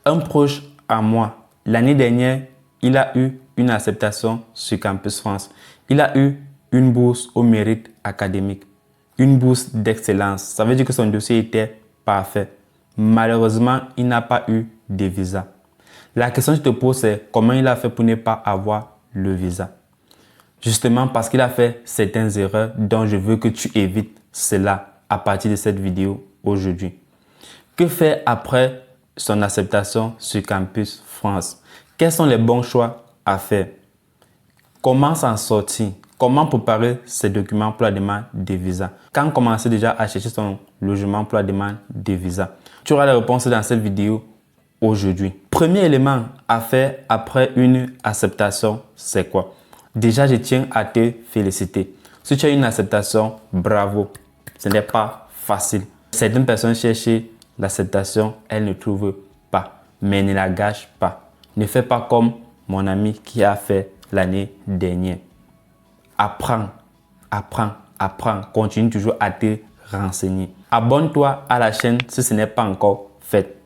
Un proche à moi, l'année dernière, il a eu une acceptation sur Campus France. Il a eu une bourse au mérite académique, une bourse d'excellence. Ça veut dire que son dossier était parfait. Malheureusement, il n'a pas eu de visa. La question que je te pose, c'est comment il a fait pour ne pas avoir le visa. Justement parce qu'il a fait certaines erreurs dont je veux que tu évites cela à partir de cette vidéo aujourd'hui. Que faire après son acceptation sur Campus France? Quels sont les bons choix à faire? Comment s'en sortir? Comment préparer ses documents pour la demande de visa? Quand commencer déjà à chercher son logement pour la demande de visa? Tu auras les réponses dans cette vidéo aujourd'hui. Premier élément à faire après une acceptation, c'est quoi? Déjà, je tiens à te féliciter. Si tu as une acceptation, bravo. Ce n'est pas facile. Certaines personnes cherchent l'acceptation, elles ne trouvent pas. Mais ne la gâche pas. Ne fais pas comme mon ami qui a fait l'année dernière. Apprends, apprends, apprends. Continue toujours à te renseigner. Abonne-toi à la chaîne si ce n'est pas encore fait.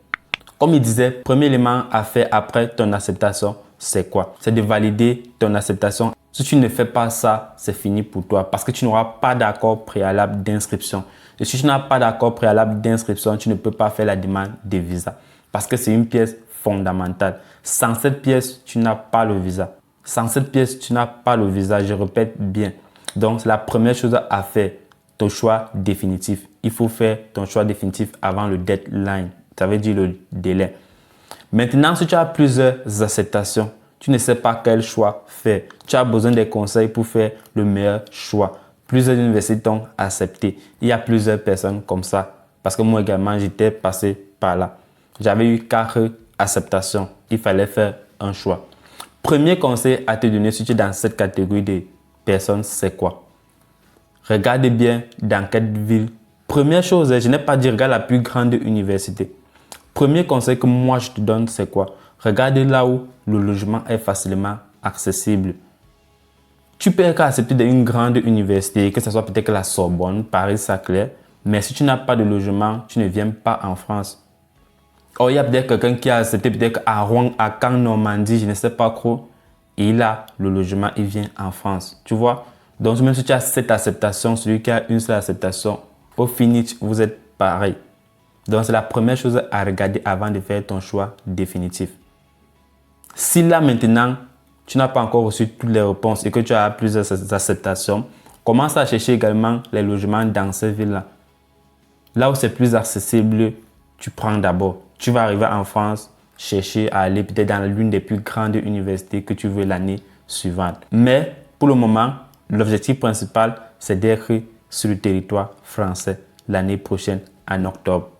Comme il disait, premier élément à faire après ton acceptation, c'est quoi? C'est de valider ton acceptation. Si tu ne fais pas ça, c'est fini pour toi parce que tu n'auras pas d'accord préalable d'inscription. Et si tu n'as pas d'accord préalable d'inscription, tu ne peux pas faire la demande de visa parce que c'est une pièce fondamentale. Sans cette pièce, tu n'as pas le visa. Sans cette pièce, tu n'as pas le visa. Je répète bien. Donc, c'est la première chose à faire, ton choix définitif. Il faut faire ton choix définitif avant le deadline. Ça veut dire le délai. Maintenant, si tu as plusieurs acceptations, tu ne sais pas quel choix faire. Tu as besoin des conseils pour faire le meilleur choix. Plusieurs universités t'ont accepté. Il y a plusieurs personnes comme ça. Parce que moi également, j'étais passé par là. J'avais eu 4 acceptations. Il fallait faire un choix. Premier conseil à te donner si tu es dans cette catégorie de personnes, c'est quoi? Regarde bien dans quelle ville. Première chose, je n'ai pas dit regarde la plus grande université. Premier conseil que moi je te donne, c'est quoi? Regarde là où le logement est facilement accessible. Tu peux être accepté dans une grande université, que ce soit peut-être la Sorbonne, Paris-Saclay, mais si tu n'as pas de logement, tu ne viens pas en France. Or, il y a peut-être quelqu'un qui a accepté peut-être à Rouen, à Caen, Normandie, je ne sais pas trop, et il a le logement, il vient en France. Tu vois? Donc, même si tu as cette acceptation, celui qui a une seule acceptation, au finish, vous êtes pareil. Donc, c'est la première chose à regarder avant de faire ton choix définitif. Si là, maintenant, tu n'as pas encore reçu toutes les réponses et que tu as plusieurs acceptations, commence à chercher également les logements dans ces villes-là. Là où c'est plus accessible, tu prends d'abord. Tu vas arriver en France, chercher à aller peut-être dans l'une des plus grandes universités que tu veux l'année suivante. Mais pour le moment, l'objectif principal, c'est d'être sur le territoire français l'année prochaine en octobre.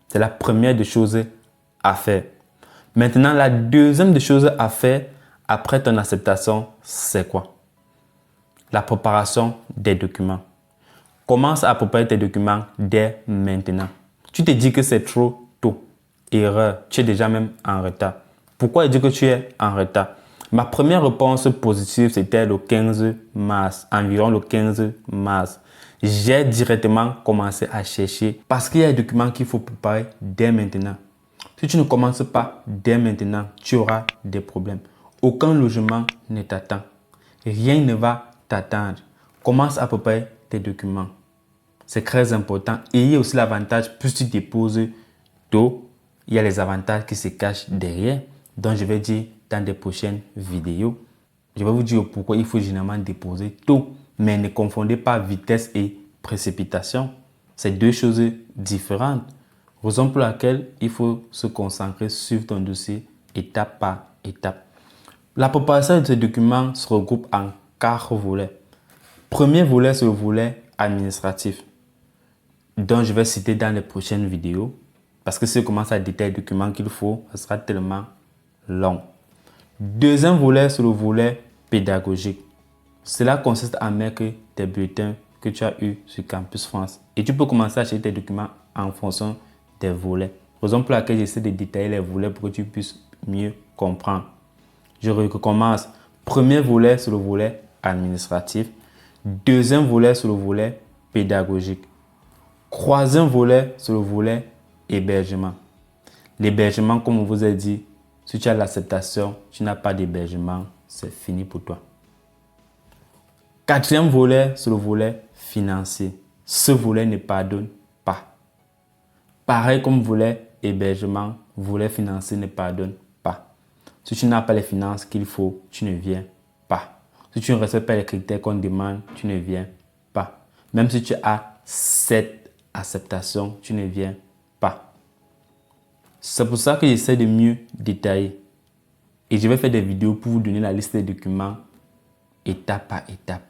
C'est la première des choses à faire. Maintenant, la deuxième des choses à faire après ton acceptation, c'est quoi? La préparation des documents. Commence à préparer tes documents dès maintenant. Tu te dis que c'est trop tôt. Erreur, tu es déjà même en retard. Pourquoi je dis que tu es en retard? Ma première réponse positive, c'était le 15 mars, environ le 15 mars. J'ai directement commencé à chercher parce qu'il y a des documents qu'il faut préparer dès maintenant. Si tu ne commences pas dès maintenant, tu auras des problèmes. Aucun logement ne t'attend. Rien ne va t'attendre. Commence à préparer tes documents. C'est très important. Et il y a aussi l'avantage, plus tu déposes tôt, il y a les avantages qui se cachent derrière. Donc, je vais dire dans des prochaines vidéos. Je vais vous dire pourquoi il faut généralement déposer tôt. Mais ne confondez pas vitesse et précipitation. C'est deux choses différentes. Raison pour laquelle il faut se concentrer sur ton dossier étape par étape. La préparation de ces documents se regroupe en 4 volets. Premier volet, c'est le volet administratif, dont je vais citer dans les prochaines vidéos. Parce que si je commence à détailler les documents qu'il faut, ce sera tellement long. Deuxième volet, c'est le volet pédagogique. Cela consiste à mettre tes bulletins que tu as eus sur Campus France. Et tu peux commencer à acheter tes documents en fonction des volets. Raison pour laquelle j'essaie de détailler les volets pour que tu puisses mieux comprendre. Je recommence. Premier volet, c'est le volet administratif. Deuxième volet, c'est le volet pédagogique. Troisième volet, c'est le volet hébergement. L'hébergement, comme on vous a dit, si tu as l'acceptation, tu n'as pas d'hébergement, c'est fini pour toi. Quatrième volet, c'est le volet financier. Ce volet ne pardonne pas. Pareil comme volet hébergement, volet financier ne pardonne pas. Si tu n'as pas les finances qu'il faut, tu ne viens pas. Si tu ne respectes pas les critères qu'on demande, tu ne viens pas. Même si tu as cette acceptation, tu ne viens pas. C'est pour ça que j'essaie de mieux détailler. Et je vais faire des vidéos pour vous donner la liste des documents étape par étape.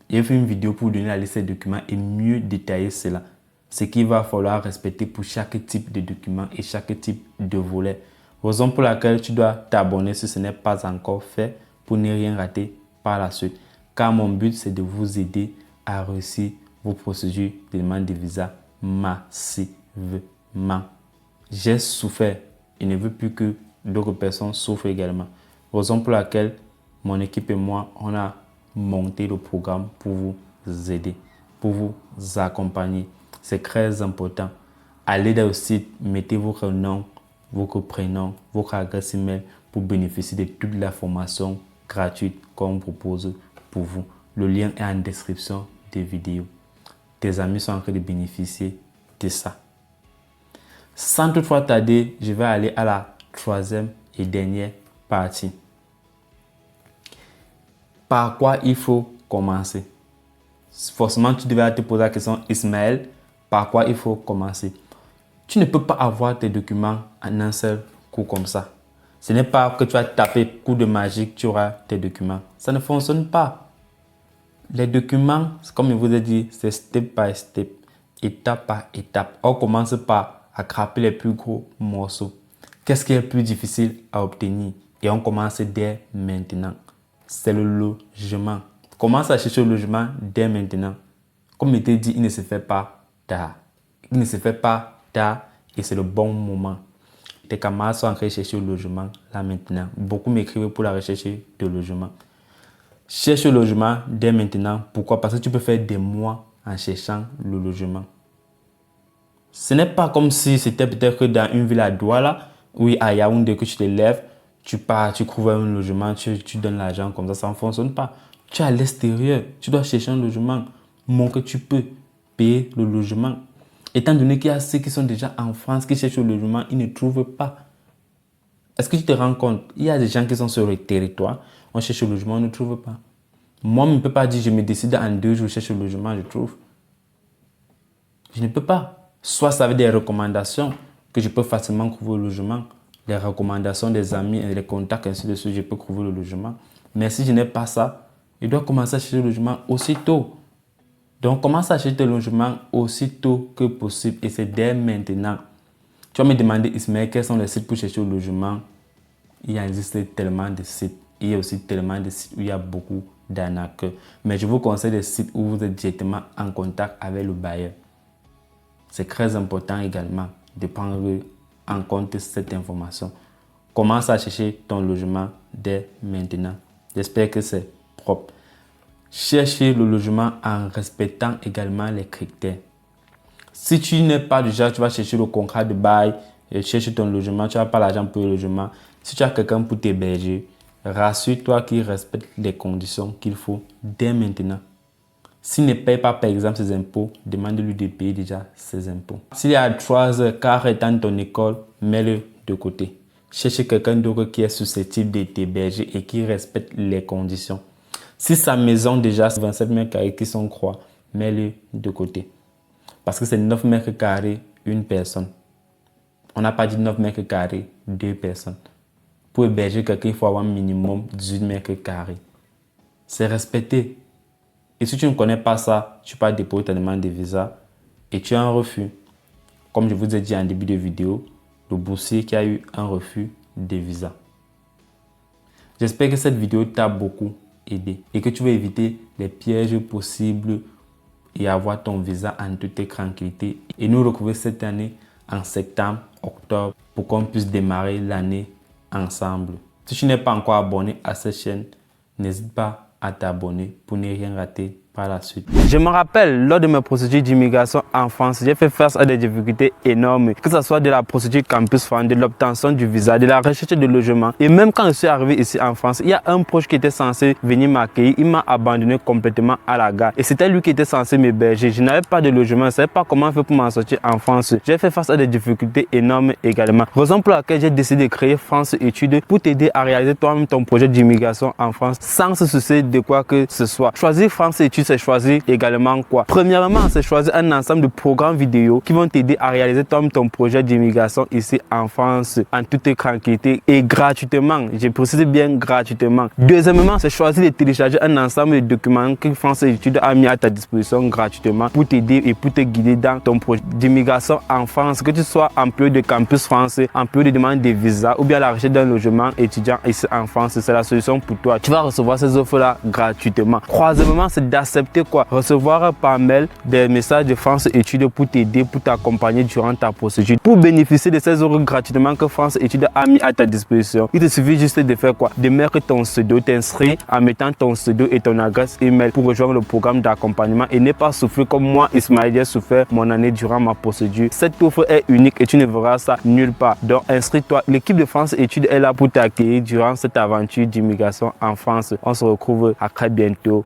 Je vais faire une vidéo pour vous donner la liste des documents et mieux détailler cela. Ce qu'il va falloir respecter pour chaque type de document et chaque type de volet. Raison pour laquelle tu dois t'abonner si ce n'est pas encore fait pour ne rien rater par la suite. Car mon but, c'est de vous aider à réussir vos procédures de demande de visa massivement. J'ai souffert et ne veux plus que d'autres personnes souffrent également. Raison pour laquelle mon équipe et moi, on a monté le programme pour vous aider, pour vous accompagner. C'est très important. Allez dans le site, mettez votre nom, votre prénom, votre adresse email pour bénéficier de toute la formation gratuite qu'on propose pour vous. Le lien est en description des vidéos. Tes amis sont en train de bénéficier de ça. Sans toutefois tarder, je vais aller à la troisième et dernière partie. Par quoi il faut commencer? Forcément, tu devais te poser la question, Ismaël, par quoi il faut commencer? Tu ne peux pas avoir tes documents en un seul coup comme ça. Ce n'est pas que tu vas taper coup de magie, tu auras tes documents. Ça ne fonctionne pas. Les documents, comme je vous ai dit, c'est step by step, étape par étape. On commence par attraper les plus gros morceaux. Qu'est-ce qui est le plus difficile à obtenir? Et on commence dès maintenant. C'est le logement. Commence à chercher le logement dès maintenant. Comme je t'ai dit, il ne se fait pas tard. Il ne se fait pas tard et c'est le bon moment. Tes camarades sont en train de chercher le logement là maintenant. Beaucoup m'écrivent pour la recherche de logement. Cherche le logement dès maintenant. Pourquoi? Parce que tu peux faire des mois en cherchant le logement. Ce n'est pas comme si c'était peut-être dans une ville à Douala, oui, à Yaoundé, que tu te lèves, tu pars, tu trouves un logement, tu donnes l'argent comme ça ne fonctionne pas. Tu es à l'extérieur, tu dois chercher un logement. Que tu peux payer le logement. Étant donné qu'il y a ceux qui sont déjà en France, qui cherchent le logement, ils ne trouvent pas. Est-ce que tu te rends compte? Il y a des gens qui sont sur le territoire, on cherche le logement, on ne trouve pas. Moi, je ne peux pas dire, je me décide en 2 jours, je cherche le logement, je trouve. Je ne peux pas. Soit ça veut des recommandations que je peux facilement trouver le logement. Les recommandations des amis et les contacts, ainsi de suite, je peux trouver le logement. Mais si je n'ai pas ça, je dois commencer à chercher le logement aussitôt. Donc, commence à chercher le logement aussitôt que possible et c'est dès maintenant. Tu vas me demander, Ismaël, quels sont les sites pour chercher le logement? Il existe tellement de sites. Il y a aussi tellement de sites où il y a beaucoup d'arnaqueurs. Mais je vous conseille des sites où vous êtes directement en contact avec le bailleur. C'est très important également de prendre en compte cette information. Commence à chercher ton logement dès maintenant. J'espère que c'est propre. Cherchez le logement en respectant également les critères. Si tu n'es pas du genre, tu vas chercher le contrat de bail, chercher ton logement, tu n'as pas l'argent pour le logement. Si tu as quelqu'un pour t'héberger, rassure-toi qu'il respecte les conditions qu'il faut dès maintenant. S'il ne paye pas, par exemple, ses impôts, demande-lui de payer déjà ses impôts. S'il y a 3 heures, car est dans ton école, mets-le de côté. Cherche quelqu'un d'autre qui est susceptible de t'héberger et qui respecte les conditions. Si sa maison déjà, c'est 27 mètres carrés qui sont croix, mets-le de côté. Parce que c'est 9 mètres carrés, une personne. On n'a pas dit 9 mètres carrés, 2 personnes. Pour héberger quelqu'un, il faut avoir un minimum 18 mètres carrés. C'est respecté. Et si tu ne connais pas ça, tu peux déposer ta demande de visa et tu as un refus. Comme je vous ai dit en début de vidéo, le boursier qui a eu un refus de visa. J'espère que cette vidéo t'a beaucoup aidé et que tu vas éviter les pièges possibles et avoir ton visa en toute tranquillité. Et nous retrouver cette année en septembre, octobre pour qu'on puisse démarrer l'année ensemble. Si tu n'es pas encore abonné à cette chaîne, n'hésite pas à t'abonner pour ne rien rater par la suite. Je me rappelle, lors de mes procédures d'immigration en France, j'ai fait face à des difficultés énormes, que ce soit de la procédure Campus France, de l'obtention du visa, de la recherche de logement. Et même quand je suis arrivé ici en France, il y a un proche qui était censé venir m'accueillir. Il m'a abandonné complètement à la gare. Et c'était lui qui était censé m'héberger. Je n'avais pas de logement, je ne savais pas comment faire pour m'en sortir en France. J'ai fait face à des difficultés énormes également. Raison pour laquelle j'ai décidé de créer France Études pour t'aider à réaliser toi-même ton projet d'immigration en France sans se soucier de quoi que ce soit. Choisir France Études, c'est choisir également quoi? Premièrement, c'est choisir un ensemble de programmes vidéo qui vont t'aider à réaliser toi-même ton projet d'immigration ici en France en toute tranquillité et gratuitement. Je précise bien gratuitement. Deuxièmement, c'est choisir de télécharger un ensemble de documents que France Études a mis à ta disposition gratuitement pour t'aider et pour te guider dans ton projet d'immigration en France, que tu sois employé de Campus France, employé de demande de visa ou bien à la recherche d'un logement étudiant ici en France. C'est la solution pour toi. Tu vas recevoir ces offres-là gratuitement. Troisièmement, c'est d'accepter quoi? Recevoir par mail des messages de France Études pour t'aider, pour t'accompagner durant ta procédure. Pour bénéficier de ces offres gratuitement que France Études a mis à ta disposition, il te suffit juste de faire quoi? De mettre ton pseudo, t'inscrire en mettant ton pseudo et ton adresse email pour rejoindre le programme d'accompagnement et ne pas souffrir comme moi, Ismaël, j'ai souffert mon année durant ma procédure. Cette offre est unique et tu ne verras ça nulle part. Donc inscris-toi. L'équipe de France Études est là pour t'accueillir durant cette aventure d'immigration en France. On se retrouve à très bientôt.